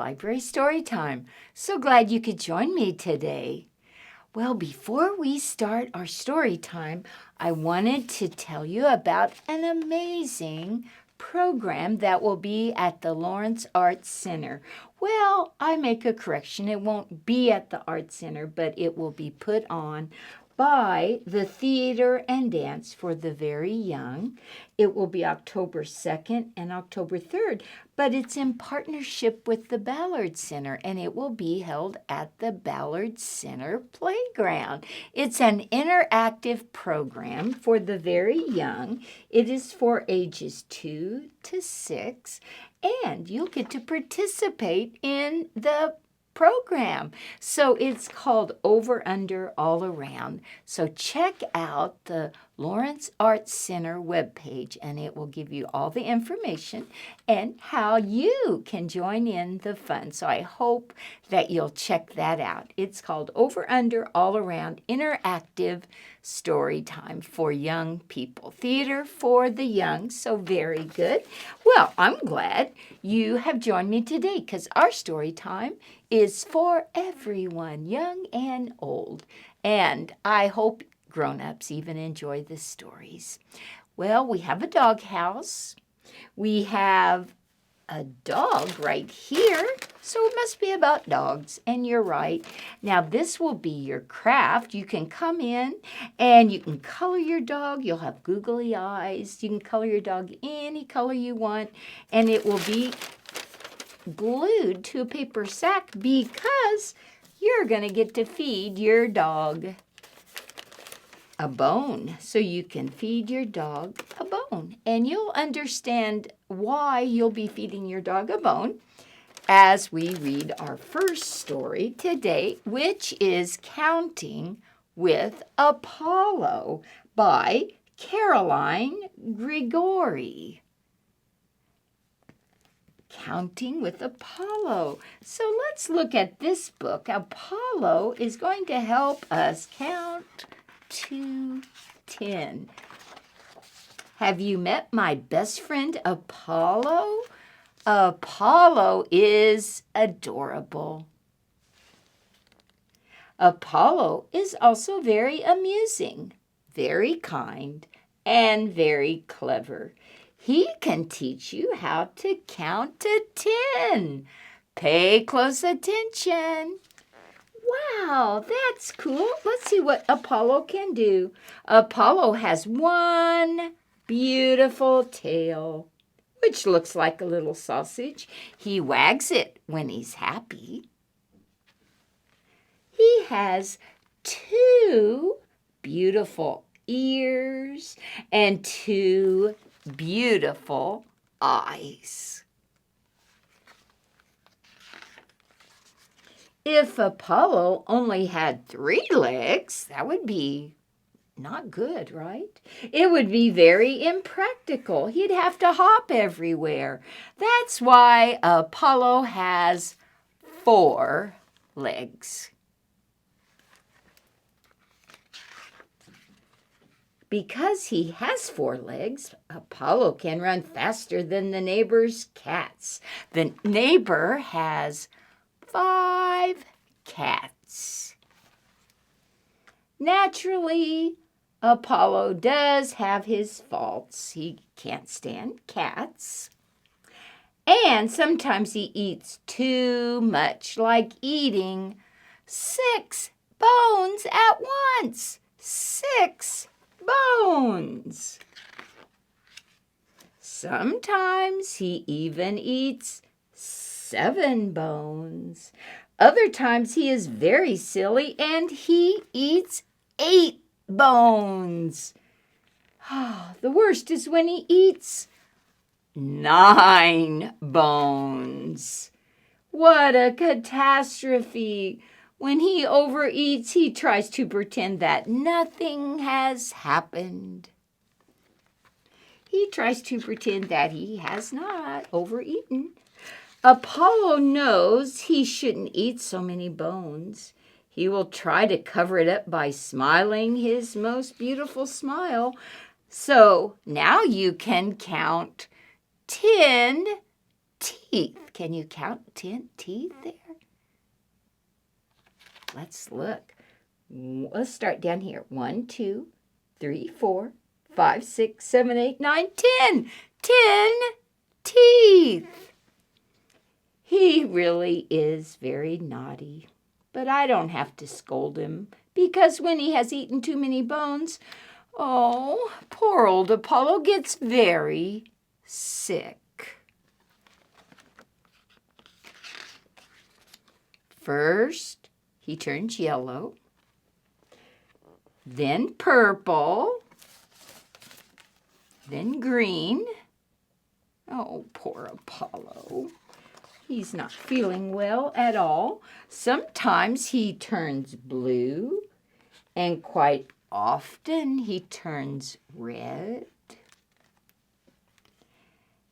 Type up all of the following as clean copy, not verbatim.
Library Storytime. So glad you could join me today. Well, before we start our story time, I wanted to tell you about an amazing program that will be at the Lawrence Arts Center. Well, I make a correction. It won't be at the Arts Center, but it will be put on by the Theater and Dance for the Very Young. It will be October 2nd and October 3rd, but it's in partnership with the Ballard Center, and it will be held at the Ballard Center Playground. It's an interactive program for the very young. It is for ages 2 to 6, and you'll get to participate in the program. So it's called Over, Under, All Around. So check out the Lawrence Arts Center webpage, and it will give you all the information and how you can join in the fun. So I hope that you'll check that out. It's called Over, Under, All Around Interactive Story Time for Young People. Theater for the young, so very good. Well, I'm glad you have joined me today because our story time is for everyone, young and old. And I hope grown-ups even enjoy the stories. Well, we have a doghouse. We have a dog right here, so it must be about dogs, and you're right. Now, this will be your craft. You can come in and you can color your dog. You'll have googly eyes. You can color your dog any color you want, and it will be glued to a paper sack because you're going to get to feed your dog a bone. So you can feed your dog a bone, and you'll understand why you'll be feeding your dog a bone as we read our first story today, which is Counting with Apollo by Caroline Grigori. Counting with Apollo. So let's look at this book. Apollo is going to help us count to 10. Have you met my best friend Apollo? Apollo is adorable. Apollo is also very amusing, very kind, and very clever. He can teach you how to count to 10. Pay close attention. Wow, that's cool. Let's see what Apollo can do. Apollo has one beautiful tail, which looks like a little sausage. He wags it when he's happy. He has 2 beautiful ears and 2 beautiful eyes. If Apollo only had 3 legs, that would be not good, right? It would be very impractical. He'd have to hop everywhere. That's why Apollo has 4 legs. Because he has 4 legs, Apollo can run faster than the neighbor's cats. The neighbor has 5 cats. Naturally, Apollo does have his faults. He can't stand cats. And sometimes he eats too much, like eating 6 bones at once. 6 bones. Sometimes he even eats 7 bones. Other times he is very silly and he eats 8 bones. The worst is when he eats 9 bones. What a catastrophe. When he overeats, he tries to pretend that nothing has happened. He tries to pretend that he has not overeaten. Apollo knows he shouldn't eat so many bones. He will try to cover it up by smiling his most beautiful smile. So now you can count 10 teeth. Can you count 10 teeth there? Let's look. Let's start down here. 1, 2, 3, 4, 5, 6, 7, 8, 9, 10. 10 teeth. He really is very naughty, but I don't have to scold him because when he has eaten too many bones, oh, poor old Apollo gets very sick. First, he turns yellow, then purple, then green. Oh, poor Apollo. He's not feeling well at all. Sometimes he turns blue, and quite often he turns red.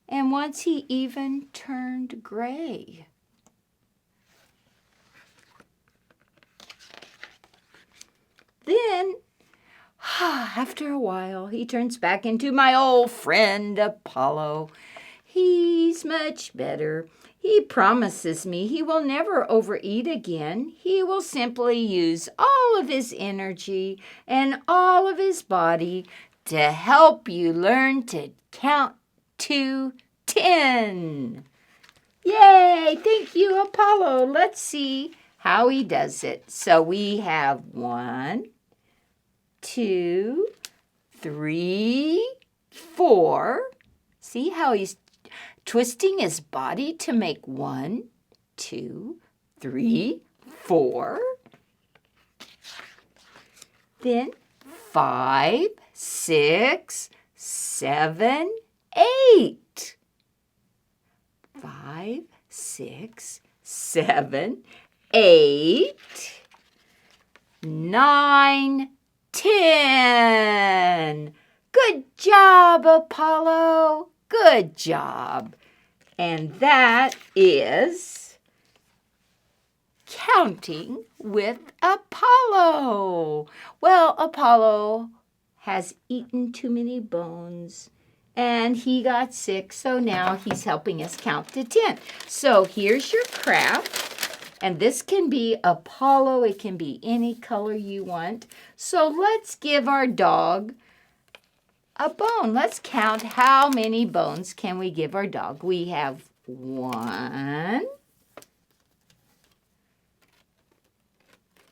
And once he even turned gray. Then, after a while, he turns back into my old friend Apollo. He's much better. He promises me he will never overeat again. He will simply use all of his energy and all of his body to help you learn to count to 10. Yay! Thank you, Apollo. Let's see how he does it. So we have 1, 2, 3, 4. See how he's twisting his body to make 1, 2, 3, 4. Then 5, 6, 7, 8. 5, 6, 7, 8, 9, 10. Good job, Apollo. Good job. And that is counting with Apollo. Well, Apollo has eaten too many bones and he got sick, so now he's helping us count to 10. So here's your craft, and this can be Apollo. It can be any color you want. So let's give our dog a bone. Let's count how many bones can we give our dog. We have 1,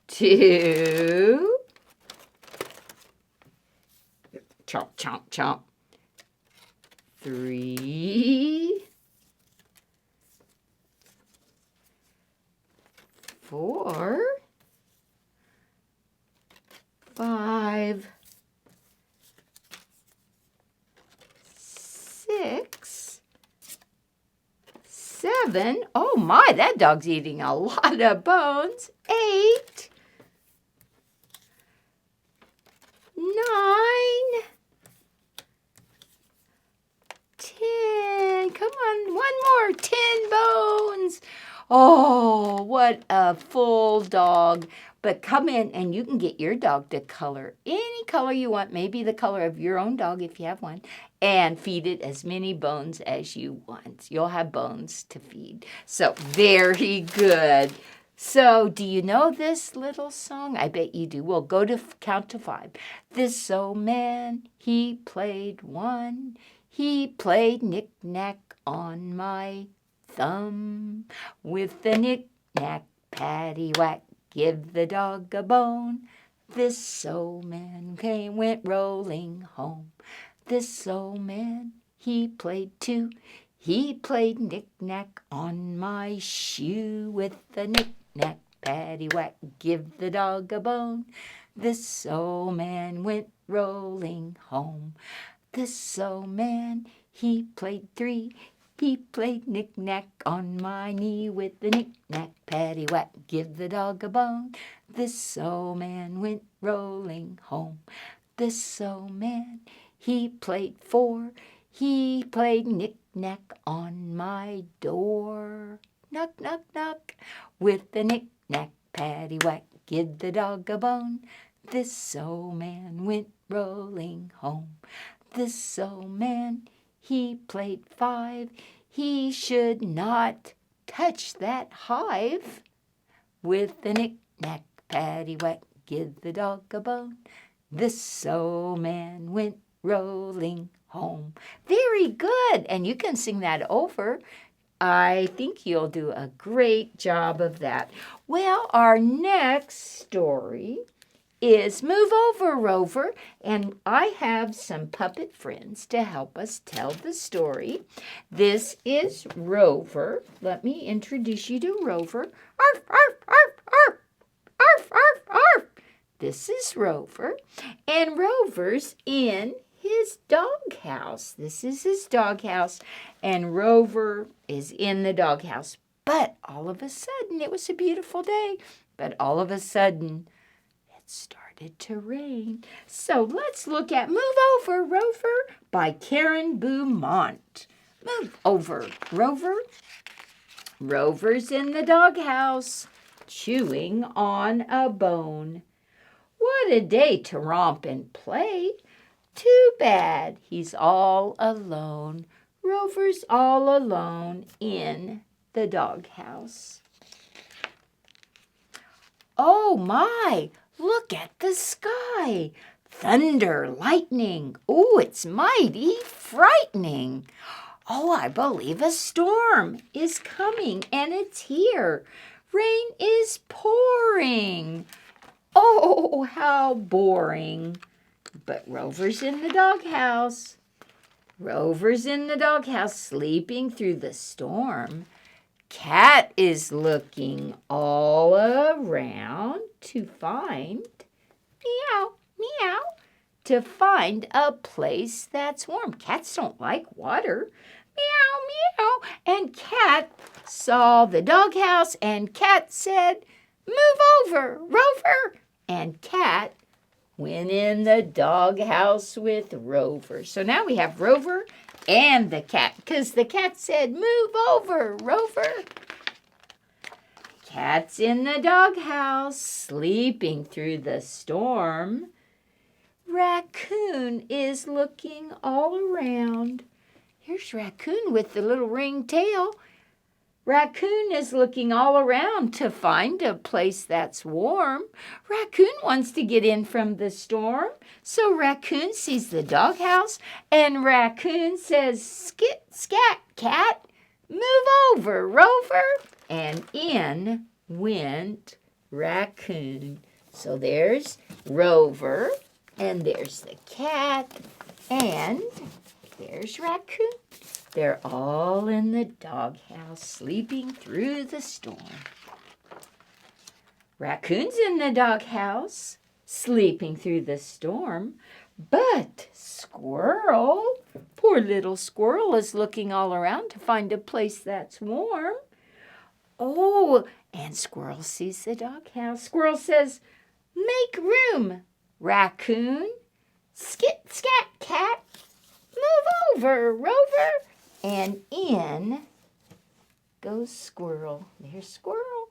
2, chomp, chomp, chomp. 3, 4, 5, 6, 7. Oh my, that dog's eating a lot of bones. 8, 9, 10. Come on, one more. 10 bones. Oh, what a full dog. But come in and you can get your dog to color any color you want, maybe the color of your own dog if you have one, and feed it as many bones as you want. You'll have bones to feed. So very good. So do you know this little song? I bet you do. Well, go to count to 5. This old man, he played 1. He played knick-knack on my thumb. With the knick-knack, paddywhack, give the dog a bone. This old man went rolling home. This old man, he played 2. He played knick-knack on my shoe. With the knick-knack, paddywhack, give the dog a bone. This old man went rolling home. This old man, he played 3. He played knick-knack on my knee. With the knick-knack, paddywhack, give the dog a bone. This old man went rolling home. This old man, he played 4. He played knick-knack on my door. Knock, knock, knock. With the knick-knack, paddywhack, give the dog a bone. This old man went rolling home. This old man, he played 5. He should not touch that hive. With the knick-knack, paddywhack, give the dog a bone. This old man went rolling home. Very good. And you can sing that over. I think you'll do a great job of that. Well, our next story is Move Over, Rover. And I have some puppet friends to help us tell the story. This is Rover. Let me introduce you to Rover. Arf, arf, arf, arf. Arf, arf, arf. This is Rover. And Rover's in his doghouse. This is his doghouse. And Rover is in the doghouse. But all of a sudden, it was a beautiful day. But all of a sudden, it started to rain. So let's look at Move Over, Rover by Karen Beaumont. Move over, Rover. Rover's in the doghouse, chewing on a bone. What a day to romp and play. Too bad he's all alone. Rover's all alone in the doghouse. Oh my, look at the sky. Thunder, lightning. Oh, it's mighty frightening. Oh, I believe a storm is coming and it's here. Rain is pouring. Oh, how boring. But Rover's in the doghouse. Rover's in the doghouse sleeping through the storm. Cat is looking all around to find, meow, meow, to find a place that's warm. Cats don't like water. Meow, meow. And Cat saw the doghouse and Cat said, move over, Rover. And Cat went in the doghouse with Rover. So now we have Rover and the cat, because the cat said, move over, Rover. Cat's in the doghouse, sleeping through the storm. Raccoon is looking all around. Here's Raccoon with the little ring tail. Raccoon is looking all around to find a place that's warm. Raccoon wants to get in from the storm. So Raccoon sees the doghouse and Raccoon says, skit, scat, cat, move over, Rover. And in went Raccoon. So there's Rover and there's the cat and there's Raccoon. They're all in the doghouse, sleeping through the storm. Raccoon's in the doghouse, sleeping through the storm. But Squirrel, poor little Squirrel, is looking all around to find a place that's warm. Oh, and Squirrel sees the doghouse. Squirrel says, make room, Raccoon. Skit, scat, cat, move over, Rover. And in goes Squirrel. There's Squirrel.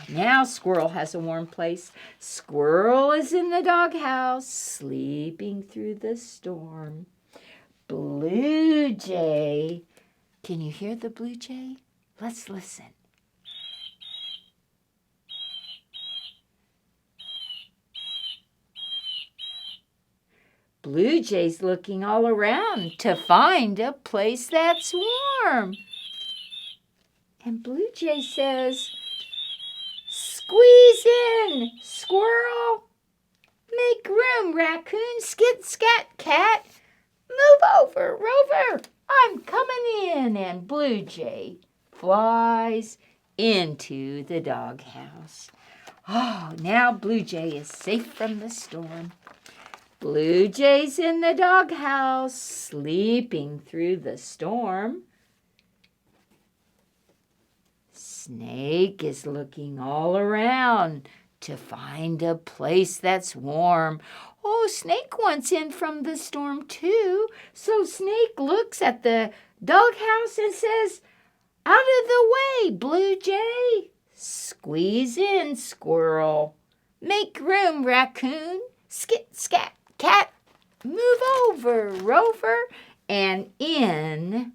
Now Squirrel has a warm place. Squirrel is in the doghouse, sleeping through the storm. Blue Jay. Can you hear the blue jay? Let's listen. Blue Jay's looking all around to find a place that's warm. And Blue Jay says, squeeze in, Squirrel. Make room, Raccoon. Skit, scat, cat. Move over, Rover. I'm coming in. And Blue Jay flies into the doghouse. Oh, now Blue Jay is safe from the storm. Blue Jay's in the doghouse, sleeping through the storm. Snake is looking all around to find a place that's warm. Oh, Snake wants in from the storm too. So Snake looks at the doghouse and says, out of the way, Blue Jay. Squeeze in, Squirrel. Make room, Raccoon. Skit, scat, cat. Move over, Rover. And in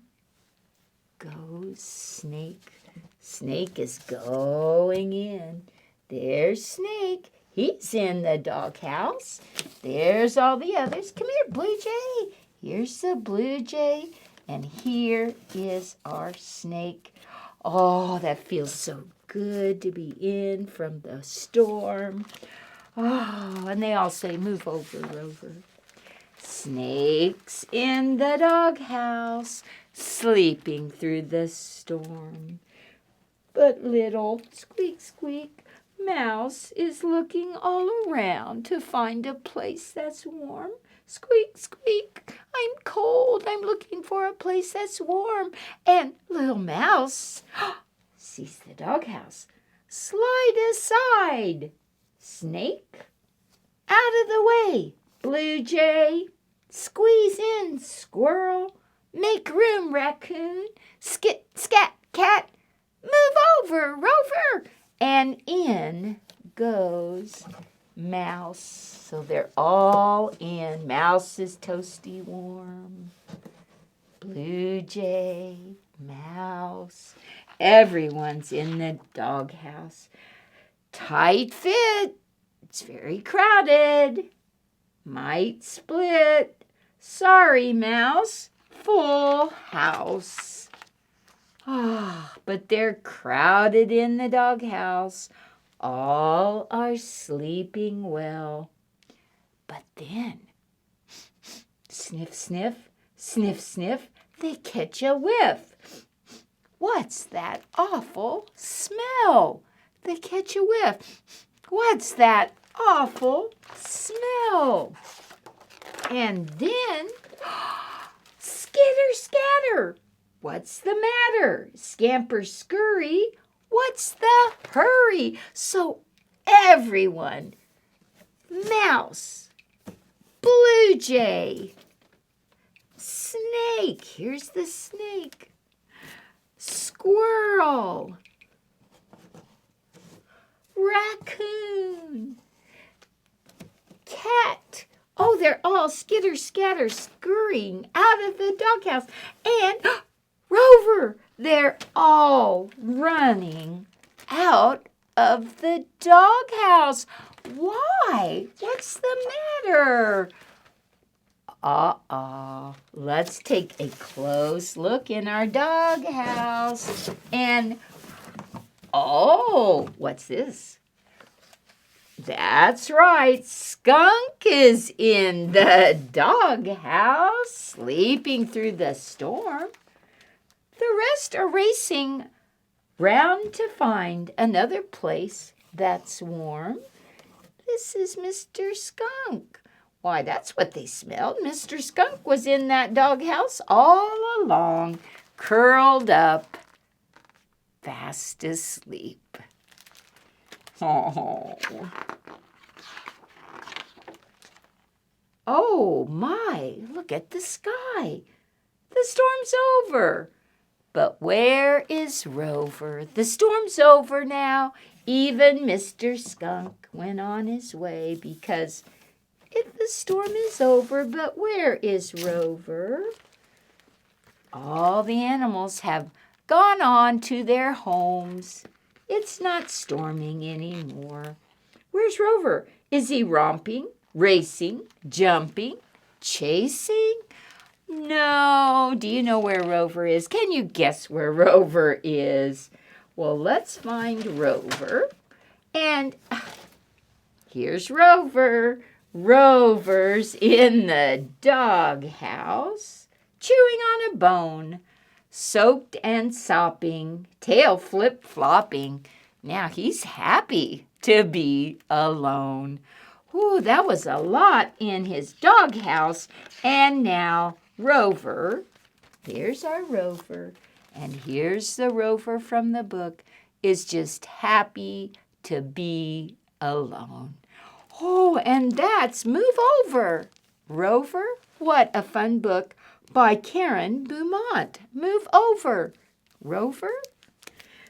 goes Snake. Snake is going in. There's Snake. He's in the doghouse. There's all the others. Come here, Blue Jay. Here's the Blue Jay. And here is our Snake. Oh, that feels so good to be in from the storm. Oh, and they all say, move over, Rover. Snake's in the doghouse, sleeping through the storm. But little squeak, squeak, Mouse is looking all around to find a place that's warm. Squeak, squeak, I'm cold. I'm looking for a place that's warm. And little Mouse sees the doghouse. Slide aside. Snake, out of the way. Blue Jay, squeeze in, Squirrel. Make room, Raccoon. Skit, scat, Cat. Move over, Rover. And in goes Mouse. So they're all in. Mouse is toasty warm. Blue Jay, Mouse. Everyone's in the doghouse. Tight fit. It's very crowded. Might split. Sorry, Mouse. Full house. Ah, but they're crowded in the doghouse. All are sleeping well. But then, sniff, sniff, sniff, sniff, they catch a whiff. What's that awful smell? They catch a whiff. What's that awful smell? And then, skitter, scatter. What's the matter? Scamper, scurry. What's the hurry? So everyone, Mouse, Blue Jay, Snake, here's the Snake, Squirrel, Raccoon, Cat. Oh, they're all skitter, scatter, scurrying out of the doghouse. And Rover, they're all running out of the doghouse. Why? What's the matter? Let's take a close look in our doghouse. And, oh, what's this? That's right, Skunk is in the doghouse, sleeping through the storm. The rest are racing round to find another place that's warm. This is Mr. Skunk. Why, that's what they smelled. Mr. Skunk was in that doghouse all along, curled up, fast asleep. Oh my, look at the sky. The storm's over. But where is Rover? The storm's over now. Even Mr. Skunk went on his way because if the storm is over, but where is Rover? All the animals have gone on to their homes. It's not storming anymore. Where's Rover? Is he romping, racing, jumping, chasing? No. Do you know where Rover is? Can you guess where Rover is? Well, let's find Rover. And here's Rover. Rover's in the doghouse, chewing on a bone, soaked and sopping, tail flip-flopping. Now he's happy to be alone. Ooh, that was a lot in his doghouse. And now Rover, here's our Rover, and here's the Rover from the book, is just happy to be alone. Oh, and that's Move Over. Rover, what a fun book by Karen Beaumont. Move Over. Rover?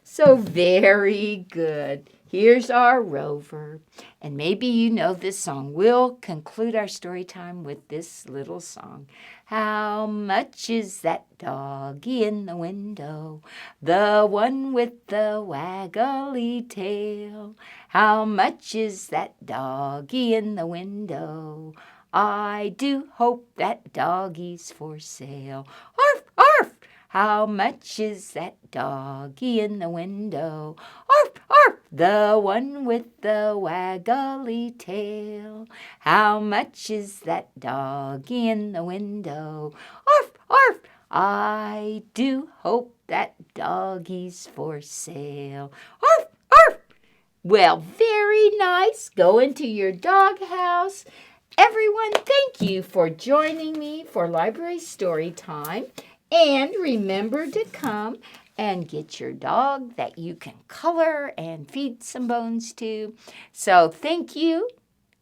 So very good. Here's our Rover. And maybe you know this song. We'll conclude our story time with this little song. How much is that doggy in the window? The one with the waggly tail. How much is that doggy in the window? I do hope that doggy's for sale. Arf, arf! How much is that doggy in the window? Arf, arf! The one with the waggly tail. How much is that doggy in the window? Arf, arf! I do hope that doggy's for sale. Arf, arf! Well, very nice. Go into your doghouse. Everyone, thank you for joining me for Library Story Time. And remember to come and get your dog that you can color and feed some bones to. So thank you,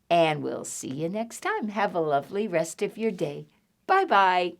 and we'll see you next time. Have a lovely rest of your day. Bye-bye.